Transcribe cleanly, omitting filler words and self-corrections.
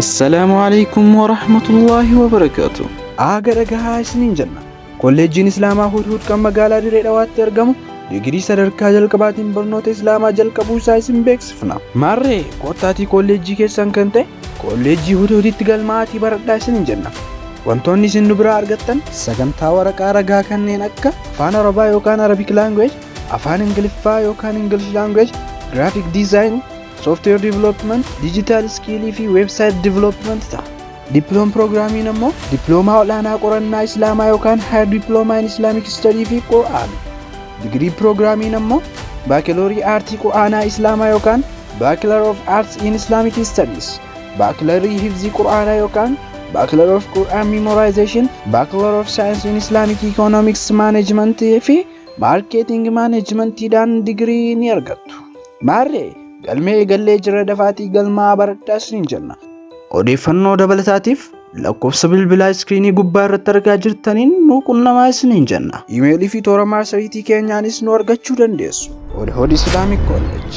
السلام عليكم ورحمة الله وبركاته. Agaragahaa isiniin jenna. Kolleejjiin Islaamaa Hudhud kan magaalaa Dirree Dhawaatti argamu digirii sadarkaa jalqabaatiin barnoota Islaamaa jalqabuu isaa isin beeksifna. Maarree qottaatii kolleejjii keessan kan ta'e kolleejjii Hudhuditti galmaa'aatii baradhaa isiniin jenna. Wantoonni isin nu biraa argattan sagantaa waraqaa ragaa kanneen akka afaan Arabaa yookaan Arabic language, afaan Ingiliffaa yookaan English language, graphic design, software development, digital skill fi website development ta'a. Diploma programming ammoo diploomaa olaanaa qorannaa Islaamaa yookaan higher diploma in Islamic study fi Qur'aan. Degree programming ammoo bachelor artii Qur'aanaa Islaamaa yookaan bachelor of arts in Islamic studies. Bachelor hifzii Qur'aanaa yookaan bachelor of Quran memorization, bachelor of science in Islamic economics management fi marketing management dhaan degree ni argattu. Maarree galmee gallee jira dafaatii galmaa baradhaa isiniin jenna. Odeeffannoo dabalataatiif lakkoofsa bilbilaa iskiriinii gubbaa irratti argaa jirtaniin nu qunnamaa isiniin jenna. Iimeelii fi toora marsariitii keenyaanis nu argachuu dandeessu. Hudhud Islamic College.